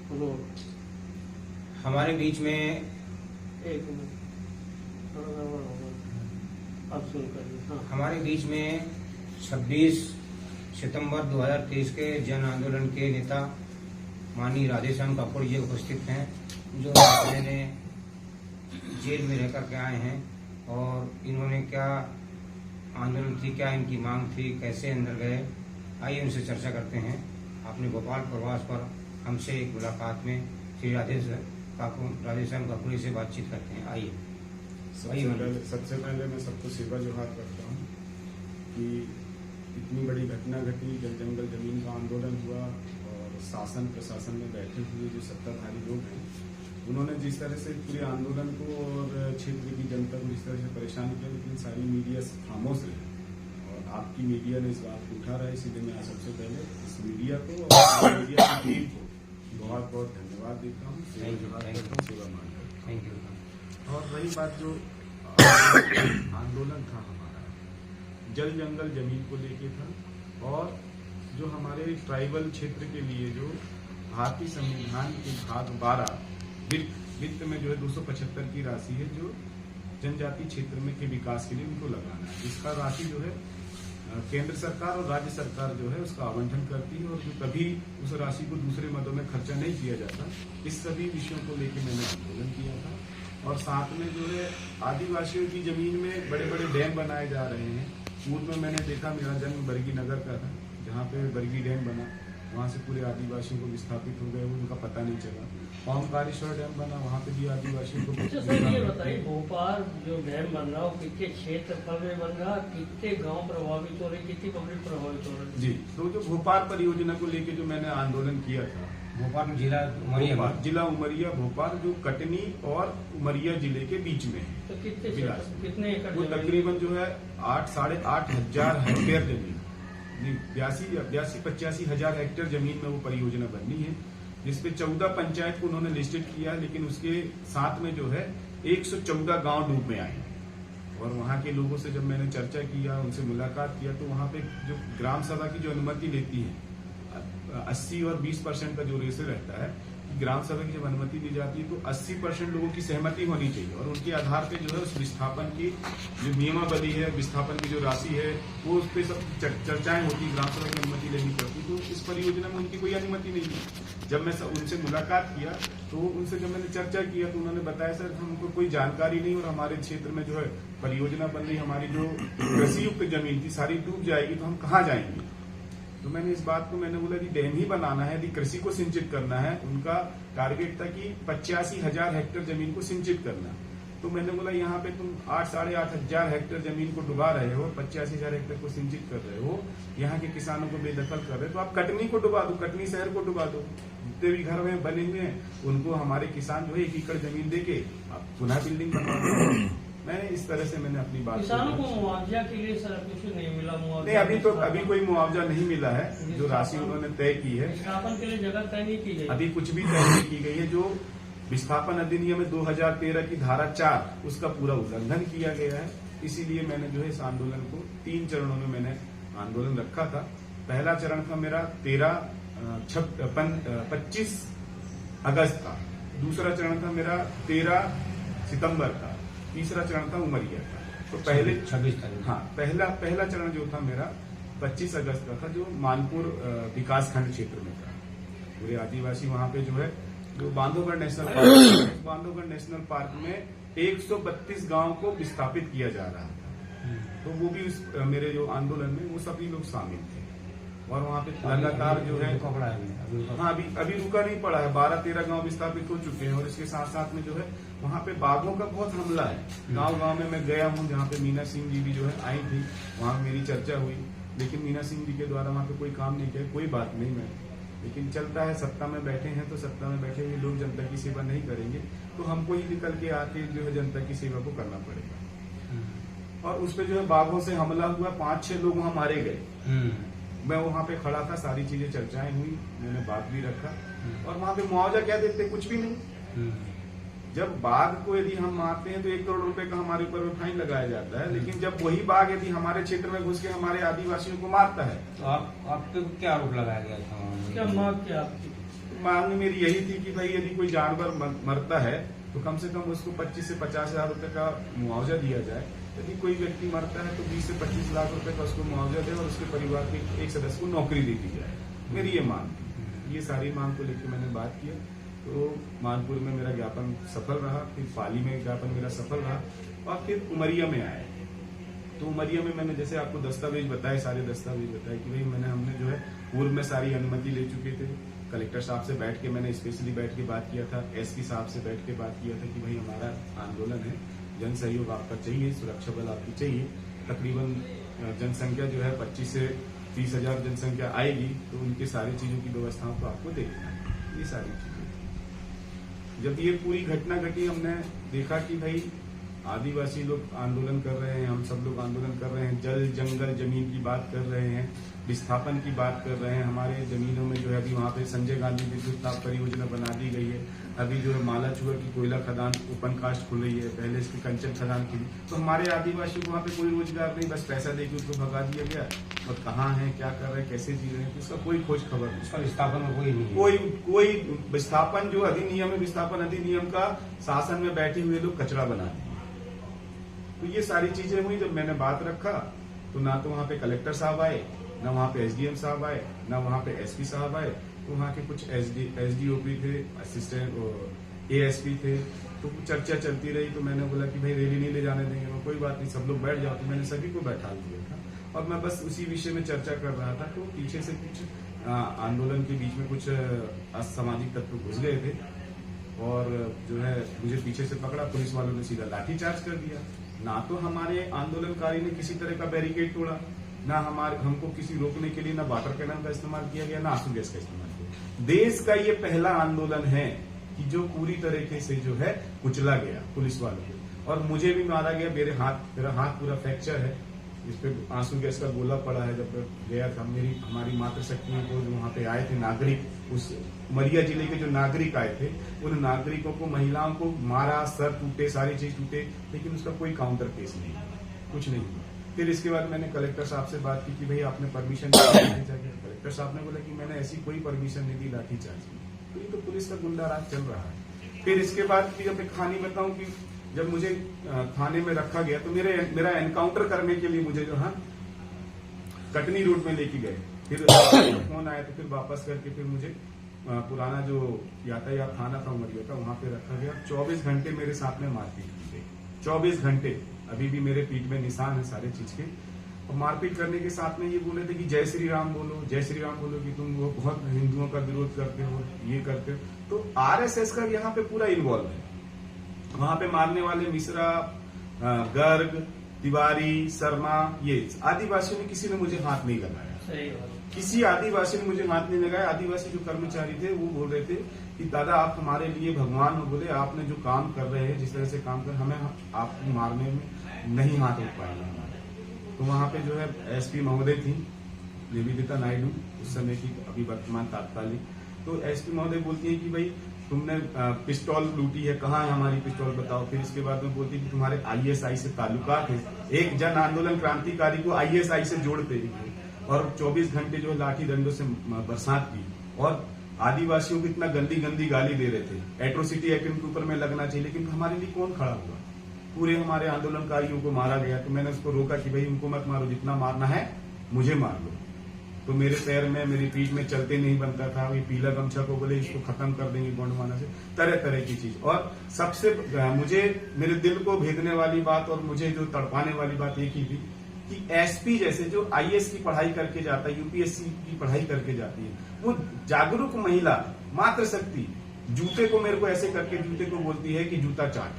Road. हमारे बीच में एक मिनट, थोड़ा गड़बड़ होगा, अब शुरू करिए। हाँ, हमारे बीच में 26 सितंबर 2023 के जन आंदोलन के नेता माननीय राधेश्याम कापुर जी उपस्थित हैं, जो मैंने जेल में रह करके आए हैं और इन्होंने क्या आंदोलन थी, क्या इनकी मांग थी, कैसे अंदर गए, आइए उनसे चर्चा करते हैं। अपने भोपाल प्रवास पर हमसे एक मुलाकात में श्री राधेश्याम कापुर से बातचीत करते हैं। आइए। सबसे पहले मैं सबको सेवा जोहार करता हूँ कि इतनी बड़ी घटना घटी, जल जंगल जमीन का आंदोलन हुआ और शासन प्रशासन में बैठे हुए जो सत्ताधारी लोग हैं उन्होंने जिस तरह से पूरे आंदोलन को और क्षेत्र की जनता को जिस तरह से परेशान किया, लेकिन सारी मीडिया खामोश रही और आपकी मीडिया ने इस बात को उठा रहा है। इसलिए मैं सबसे पहले इस मीडिया को और मीडिया की टीम को बहुत बहुत धन्यवाद देता हूँ, सेवा जोहार करता हूँ, सेवा मानता हूँ। Thank you. और वही बात जो आंदोलन था हमारा जल जंगल जमीन को लेके था और जो हमारे ट्राइबल क्षेत्र के लिए जो भारतीय संविधान के भाग 12 वित्त में जो है 275 की राशि है जो जनजाति क्षेत्र में के विकास के लिए उनको लगाना है, जिसका राशि जो है केंद्र सरकार और राज्य सरकार जो है उसका आवंटन करती है और जो कभी उस राशि को दूसरे मदों में खर्चा नहीं किया जाता। इस सभी विषयों को लेकर मैंने आंदोलन किया था और साथ में जो है आदिवासियों की जमीन में बड़े बड़े डैम बनाए जा रहे हैं। पूर्व में मैंने देखा, मेरा जन्म बरगी नगर का था, जहाँ पे बरगी डैम बना, वहाँ से पूरे आदिवासियों को विस्थापित हो गए, उनका पता नहीं चला। ओमकारेश्वर डैम बना, वहाँ पे भी आदिवासियों को। अच्छा सर, ये बताइए भोपाल जो डैम बन रहा है कितने क्षेत्रफल में बन रहा, कितने गांव प्रभावित हो रहे, कितनी पब्लिक प्रभावित हो रही? जी, तो जो भोपाल परियोजना को लेके जो मैंने आंदोलन किया था, भोपाल जिला उमरिया भोपाल जो कटनी और उमरिया जिले के बीच में है, तो कितने एकड़ वो तकरीबन जो है 8-8.5 हजार हेक्टेयर जमीन, 82-85 हजार हेक्टेयर जमीन में वो परियोजना बननी है, जिसपे 14 पंचायत को उन्होंने लिस्टेड किया, लेकिन उसके साथ में जो है 114 गांव डूब में आए। और वहां के लोगों से जब मैंने चर्चा किया, उनसे मुलाकात किया, तो वहां पे जो ग्राम सभा की जो अनुमति लेती है 80 और 20% का जो रेशो रहता है, ग्राम सभा की जब अनुमति दी जाती है तो 80% लोगों की सहमति होनी चाहिए और उनके आधार पे जो है उस विस्थापन की जो नियमावली है, विस्थापन की जो राशि है, वो उस पर सब चर्चाएं होती, ग्राम सभा की अनुमति लेनी पड़ती। तो इस परियोजना में उनकी कोई अनुमति नहीं है। जब मैं उनसे मुलाकात किया तो उनसे जब मैंने चर्चा किया तो उन्होंने बताया, सर हमको कोई जानकारी नहीं और हमारे क्षेत्र में जो है परियोजना बन रही, हमारी जो कृषि युक्त जमीन थी सारी डूब जाएगी, तो हम कहाँ जाएंगे। तो मैंने इस बात को मैंने बोला कि डैम ही बनाना है, यदि कृषि को सिंचित करना है, उनका टारगेट था कि 85 हजार हेक्टेयर जमीन को सिंचित करना। तो मैंने बोला यहाँ पे तुम 8-8.5 हजार हेक्टेयर जमीन को डुबा रहे हो, 85 हजार हेक्टेयर को सिंचित कर रहे हो, यहाँ के किसानों को बेदखल कर रहे हो, तो आप कटनी को डुबा दो, कटनी शहर को डुबा दो। जितने भी घर में बने हुए हैं उनको हमारे किसान जो है 1 एकड़ जमीन देके आप पुनः बिल्डिंग बनवा दो। मैंने इस तरह से मैंने अपनी बात, किसानों को मुआवजा के लिए सर कुछ नहीं मिला? नहीं, अभी कोई मुआवजा नहीं मिला है। जो राशि उन्होंने तय की है, विस्थापन के लिए जगह तय नहीं की गई, अभी कुछ भी तय नहीं की गई है। जो विस्थापन अधिनियम 2013 की धारा 4 उसका पूरा उल्लंघन किया गया है। इसीलिए मैंने जो है इस आंदोलन को 3 चरणों में मैंने आंदोलन रखा था। पहला चरण था मेरा 25 अगस्त का, दूसरा चरण था मेरा 13 सितंबर का, तीसरा चरण था उमरिया का। तो पहले 26 तारीख, हाँ, पहला चरण जो था मेरा 25 अगस्त का था, जो मानपुर विकास खंड क्षेत्र में था। पूरे आदिवासी वहां पे जो है जो Bandhavgarh national park, Bandhavgarh national park में 132 गांव को विस्थापित किया जा रहा था। तो वो भी उस मेरे जो आंदोलन में वो सभी लोग शामिल थे और वहाँ पे लगातार जो है हाँ अभी रुका नहीं पड़ा है। 12-13 गांव विस्थापित हो चुके हैं और इसके साथ साथ में जो है वहाँ पे बाघों का बहुत हमला है। गांव में मैं गया हूँ, जहाँ पे मीना सिंह जी भी जो है आई थी, वहाँ मेरी चर्चा हुई, लेकिन मीना सिंह जी के द्वारा वहाँ पे कोई काम नहीं किया। कोई बात नहीं, मैं लेकिन चलता है, सत्ता में बैठे हैं तो सत्ता में बैठे हुए लोग जनता की सेवा नहीं करेंगे तो हमको ही निकल के आके जो है जनता की सेवा को करना पड़ेगा। और उस पर जो है बाघों से हमला हुआ, 5-6 लोग वहाँ मारे गए। मैं वहाँ पे खड़ा था, सारी चीजें चर्चाएं हुई, मैंने बात भी रखा और वहाँ पे मुआवजा क्या देते, कुछ भी नहीं। जब बाघ को यदि हम मारते हैं तो 1 करोड़ रुपए का हमारे ऊपर फाइन लगाया जाता है, लेकिन जब वही बाघ यदि हमारे क्षेत्र में घुस के हमारे आदिवासियों को मारता है तो आप पे क्या आरोप लगाया गया था? क्या मांग किया आपकी? मांग मेरी यही थी कि भाई यदि कोई जानवर मरता है तो कम से कम उसको 25 से 50 हजार रुपए का मुआवजा दिया जाए। यदि कोई व्यक्ति मरता है तो 20 से 25 लाख रुपए का उसको मुआवजा दे और उसके परिवार के एक सदस्य को नौकरी दे दी जाए। मेरी ये मांग थी। ये सारी मांग को लेकर मैंने बात किया तो मानपुर में मेरा ज्ञापन सफल रहा, फिर पाली में ज्ञापन मेरा सफल रहा और फिर उमरिया में आया। तो उमरिया में मैंने जैसे आपको दस्तावेज बताए, सारे दस्तावेज बताए कि भाई हमने जो है पूर्व में सारी अनुमति ले चुके थे। कलेक्टर साहब से बैठ के मैंने स्पेशली बैठ के बात किया था, एसपी साहब से बैठ के बात किया था कि भाई हमारा आंदोलन है, जन सहयोग आपका चाहिए, सुरक्षा बल आपकी चाहिए। तकरीबन जनसंख्या जो है 25 से 30 हजार जनसंख्या आएगी तो उनकी सारी चीजों की व्यवस्थाओं को आपको देखना है। ये सारी चीजें जब ये पूरी घटना घटी, हमने देखा कि भाई आदिवासी लोग आंदोलन कर रहे हैं, हम सब लोग आंदोलन कर रहे हैं, जल जंगल जमीन की बात कर रहे हैं, विस्थापन की बात कर रहे हैं। हमारे जमीनों में जो है अभी वहाँ पे संजय गांधी विद्युत ताप परियोजना बना दी गई है। अभी जो है मालाचुआ की कोयला खदान ओपन कास्ट खुल रही है, पहले इसकी कंचन खदान खुली। तो हमारे आदिवासियों को वहाँ पे कोई रोजगार नहीं, बस पैसा देके उसको भगा दिया गया। और कहाँ है, क्या कर रहे हैं, कैसे जी रहे हैं, इसका कोई खोज खबर नहीं। उसका विस्थापन में कोई नहीं, कोई विस्थापन जो अधिनियम है, विस्थापन अधिनियम का शासन में बैठे हुए लोग कचरा बना दिए। तो ये सारी चीजें हुई। जब मैंने बात रखा तो ना तो वहाँ पे कलेक्टर साहब आए, ना वहाँ पे एसडीएम साहब आए, ना वहाँ पे एसपी साहब आए। तो वहाँ के कुछ एसडीओपी थे, असिस्टेंट एएसपी थे। तो चर्चा चलती रही। तो मैंने बोला कि भाई रैली नहीं ले जाने देंगे। मैं कोई बात नहीं, सब लोग बैठ जाओ। तो मैंने सभी को बैठा दिया था और मैं बस उसी विषय में चर्चा कर रहा था। तो पीछे से कुछ आंदोलन के बीच में कुछ असामाजिक तत्व घुस गए थे और जो है मुझे पीछे से पकड़ा। पुलिस वालों ने सीधा लाठीचार्ज कर दिया। ना तो हमारे आंदोलनकारी ने किसी तरह का बैरिकेड तोड़ा, ना हमको किसी रोकने के लिए ना वाटर कैनन का इस्तेमाल किया गया, ना आंसू गैस का इस्तेमाल किया। देश का ये पहला आंदोलन है कि जो पूरी तरीके से जो है कुचला गया पुलिस वालों को, और मुझे भी मारा गया। मेरा हाथ पूरा फ्रैक्चर है, इस पे आंसू गैस का गोला पड़ा है। जब गया था हमारी मातृशक्तियों को जो वहाँ पे आए थे नागरिक, उस उमरिया जिले के जो नागरिक आए थे, उन नागरिकों को, महिलाओं को मारा, सर टूटे, सारी चीज टूटे, लेकिन उसका कोई काउंटर केस नहीं, कुछ नहीं हुआ। फिर इसके बाद मैंने कलेक्टर साहब से बात की कि भाई आपने परमिशन कलेक्टर साहब ने बोला कि मैंने ऐसी कोई परमिशन नहीं दी लाठीचार्ज की। तो ये तो पुलिस का गुंडा राज चल रहा है। फिर इसके बाद की जब कहानी बताऊं कि जब मुझे थाने में रखा गया तो मेरा एनकाउंटर करने के लिए मुझे जो है कटनी रोड में लेके गए। फिर फोन आया तो फिर वापस करके फिर मुझे पुराना जो यातायात थाना था उमरिया का, वहां पे रखा गया। 24 घंटे मेरे साथ में मारपीट की गई, 24 घंटे। अभी भी मेरे पीठ में निशान है सारे चीज के। और मारपीट करने के साथ में ये बोले थे कि जय श्री राम बोलो, जय श्री राम बोलो, कि तुम वो बहुत हिंदुओं का विरोध करते हो, ये करते हो। तो आरएसएस का यहाँ पे पूरा इन्वॉल्व है। वहां पे मारने वाले मिश्रा, गर्ग, तिवारी, शर्मा, ये आदिवासियों ने किसी ने मुझे हाथ नहीं लगाया। किसी आदिवासी ने मुझे हाथ नहीं लगाया। आदिवासी जो कर्मचारी थे वो बोल रहे थे कि दादा आप हमारे लिए भगवान हो। बोले आपने जो काम कर रहे हैं, जिस तरह से काम कर, हमें आपको मारने में नहीं हाथ उठ पाएंगे हमारे। तो वहां पे जो है एसपी महोदय थी निवेदिता नायडू, उस समय की, अभी वर्तमान तात्कालिक। तो एसपी महोदय बोलती है कि भाई तुमने पिस्तौल लूटी है, कहाँ है हमारी पिस्तौल बताओ। फिर इसके बाद में बोलती है कि तुम्हारे आईएसआई से ताल्लुकात है। एक जन आंदोलन क्रांतिकारी को आईएसआई से जोड़ते हैं। और 24 घंटे जो है लाठी डंडों से बरसात की और आदिवासियों को इतना गंदी गंदी गाली दे रहे थे। एट्रोसिटी एक्ट इनके ऊपर में लगना चाहिए, लेकिन हमारे लिए कौन खड़ा हुआ। पूरे हमारे आंदोलनकारियों को मारा गया। तो मैंने उसको रोका कि भाई उनको मत मारो, जितना मारना है मुझे मार लो। तो मेरे पैर में, मेरी पीठ में चलते नहीं बनता था। ये पीला गमछा को बोले इसको खत्म कर देंगे गोंडवाना से, तरह तरह की चीज। और सबसे मुझे मेरे दिल को भेदने वाली बात और मुझे जो तड़पाने वाली बात एक ही थी कि एसपी जैसे जो आईएएस की पढ़ाई करके जाता है, यूपीएससी की पढ़ाई करके जाती है, वो जागरूक महिला मातृशक्ति जूते को मेरे को ऐसे करके जूते को बोलती है कि जूता चाट,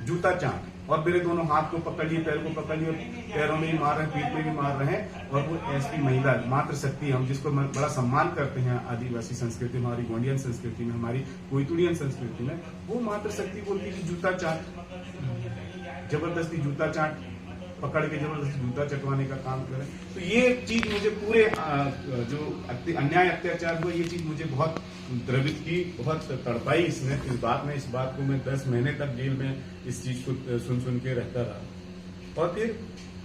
जूता चाट। और मेरे दोनों हाथ को पकड़ लिए, पैर को पकड़ लिए, पैरों में भी मार रहे हैं, पीठ में भी मार रहे हैं। और वो एसपी महिला मातृशक्ति, हम जिसको बड़ा सम्मान करते हैं आदिवासी संस्कृति में, हमारी गोंडियन संस्कृति में, हमारी कोइतुड़ियन संस्कृति में, वो मातृशक्ति बोलती है कि जूता चाट। जबरदस्ती जूता चाट पकड़ के जबरदस्ती जूता चटवाने का काम करें। तो ये चीज मुझे पूरे जो अन्याय अत्याचार हुआ, ये चीज मुझे बहुत द्रवित की, बहुत तड़पाई इसने, इस बात को मैं 10 महीने तक जेल में इस चीज को सुन के रहता रहा। और फिर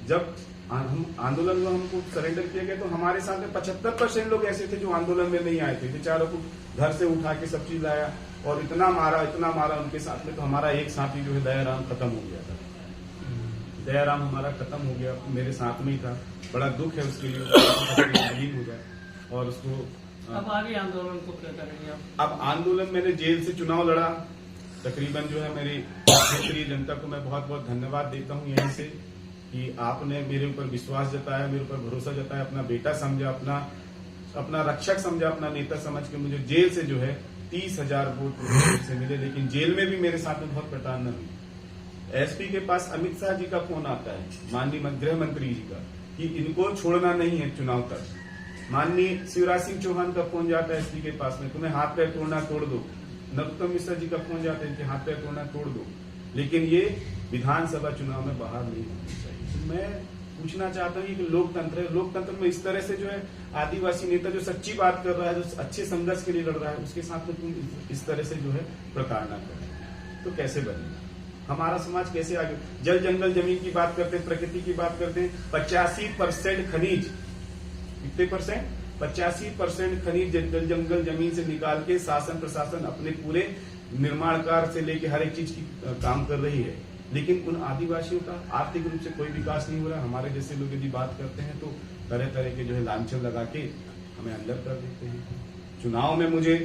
जब हम आंदोलन में हमको सरेंडर किया गया तो हमारे साथ में 75% लोग ऐसे थे जो आंदोलन में नहीं आए थे। बेचारों को घर से उठा के सब चीज लाया और इतना मारा उनके साथ में। तो हमारा एक साथी जो है दयाराम खत्म हो गया था। दयाराम हमारा खत्म हो गया, मेरे साथ में ही था। बड़ा दुख है उसके लिए, हो जाए और उसको। अब आगे आंदोलन को क्या करेंगे आप? अब आंदोलन, मैंने जेल से चुनाव लड़ा। तकरीबन जो है मेरी क्षेत्रीय जनता को मैं बहुत बहुत धन्यवाद देता हूं यहीं से कि आपने मेरे ऊपर विश्वास जताया, मेरे ऊपर भरोसा जताया, अपना बेटा समझा, अपना रक्षक समझा, अपना नेता समझ के मुझे जेल से जो है 30,000 वोट से मिले। लेकिन जेल में भी मेरे साथ में बहुत प्रताड़ना हुई। एसपी के पास अमित शाह जी का फोन आता है, माननीय गृह मंत्री जी का, कि इनको छोड़ना नहीं है चुनाव तक। माननीय शिवराज सिंह चौहान का फोन जाता है एसपी के पास में, तुम्हें हाथ पैर तोड़ना तोड़ दो। नरोत्तम मिश्रा जी का फोन जाता है, इनके हाथ पैर तोड़ना तोड़ दो। लेकिन ये विधानसभा चुनाव में बाहर नहीं होनी चाहिए। तो मैं पूछना चाहता हूँ कि लोकतंत्र है, लोकतंत्र में इस तरह से जो है आदिवासी नेता जो सच्ची बात कर रहा है, जो अच्छे संघर्ष के लिए लड़ रहा है, उसके साथ में तुम इस तरह से जो है प्रताड़ना कर रहे हो, तो कैसे बनेगा? हमारा समाज कैसे आगे? जल जंगल जमीन की बात करते हैं, प्रकृति की बात करते हैं। 85% खनिज, कितने परसेंट? 85% खनिज जल जंगल जमीन से निकाल के शासन प्रशासन अपने पूरे निर्माण कार्य से लेके हर एक चीज की काम कर रही है। लेकिन उन आदिवासियों का आर्थिक रूप से कोई विकास नहीं हो रहा। हमारे जैसे लोग यदि बात करते हैं तो तरह तरह के जो है लांछन लगा के हमें अंदर कर देते हैं। चुनाव में मुझे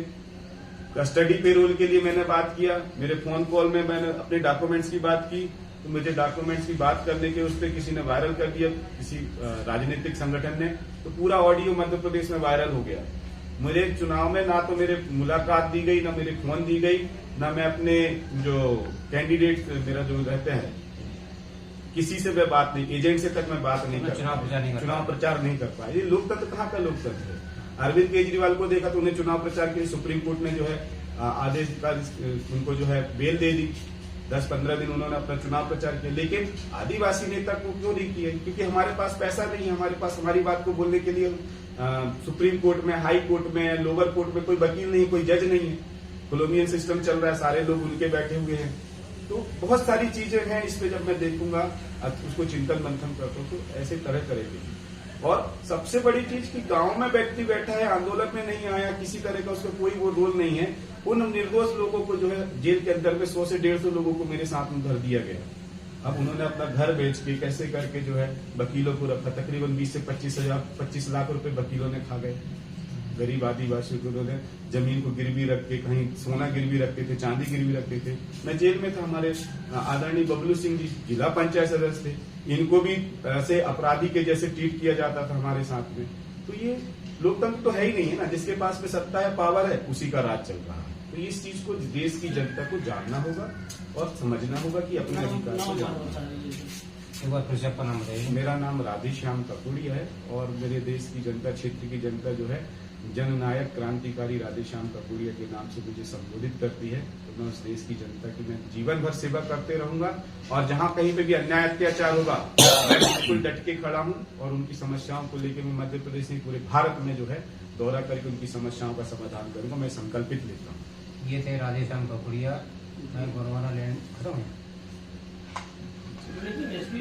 कस्टडी पेरोल के लिए मैंने बात किया, मेरे फोन कॉल में मैंने अपने डॉक्यूमेंट्स की बात की, तो मुझे डॉक्यूमेंट्स की बात करने के उस पर किसी ने वायरल कर दिया, किसी राजनीतिक संगठन ने, तो पूरा ऑडियो मध्य प्रदेश में वायरल हो गया। मुझे चुनाव में ना तो मेरे मुलाकात दी गई, ना मेरे फोन दी गई, ना मैं अपने जो कैंडिडेट मेरा जो रहते हैं किसी से मैं बात नहीं, एजेंट से तक मैं बात नहीं कर, चुनाव प्रचार नहीं कर पाया। ये लोकतंत्र कहाँ का लोकतंत्र है? अरविंद केजरीवाल को देखा तो उन्हें चुनाव प्रचार के लिए सुप्रीम कोर्ट ने जो है आदेश का उनको जो है बेल दे दी। 10-15 दिन उन्होंने अपना चुनाव प्रचार किया। लेकिन आदिवासी नेता को क्यों नहीं किया? क्योंकि हमारे पास पैसा नहीं है, हमारे पास हमारी बात को बोलने के लिए सुप्रीम कोर्ट में, हाई कोर्ट में, लोअर कोर्ट में कोई वकील नहीं, कोई जज नहीं है। कॉलोनियल सिस्टम चल रहा है, सारे लोग उनके बैठे हुए हैं। तो बहुत सारी चीजें हैं, इस पे जब मैं देखूंगा, उसको चिंतन मंथन करता हूँ, तो ऐसे तरह तरह की। और सबसे बड़ी चीज कि गांव में व्यक्ति बैठा है, आंदोलन में नहीं आया, किसी तरह का उसका कोई वो रोल नहीं है। उन निर्दोष लोगों को जो है जेल के अंदर में 100 से 150 लोगों को मेरे साथ में भर दिया गया। अब उन्होंने अपना घर बेच के कैसे करके जो है वकीलों को रखा। तकरीबन 20 से 25 लाख रुपए वकीलों ने खा गए। गरीब आदिवासियों को उन्होंने जमीन को गिरवी रख के, कहीं सोना गिरवी रखते थे, चांदी गिरवी रखते थे। मैं जेल में था, हमारे आदरणीय बबलू सिंह जी जिला पंचायत सदस्य थे, इनको भी ऐसे अपराधी के जैसे ट्रीट किया जाता था हमारे साथ में। तो ये लोकतंत्र तो है ही नहीं है ना। जिसके पास में सत्ता है, पावर है, उसी का राज चल रहा है। तो इस चीज को देश की जनता को जानना होगा और समझना होगा कि अपने अधिकार को जानना। एक बार फिर से आपका नाम बताइए। मेरा नाम राधेश्याम कपूड़िया है और मेरे देश की जनता, क्षेत्र की जनता जो है जननायक क्रांतिकारी राधेश्याम कपूड़िया के नाम से मुझे संबोधित करती है। तो मैं उस देश की जनता की मैं जीवन भर सेवा करते रहूंगा और जहां कहीं पे भी अन्याय अत्याचार होगा मैं बिल्कुल डट के खड़ा हूं और उनकी समस्याओं को लेकर मैं मध्य प्रदेश नहीं पूरे भारत में जो है दौरा करके उनकी समस्याओं का समाधान करूंगा। मैं संकल्पित लेता हूँ। ये थे राधेश्याम कपूड़िया, गोरवाना लैंड खत्म है। लेकिन एसपी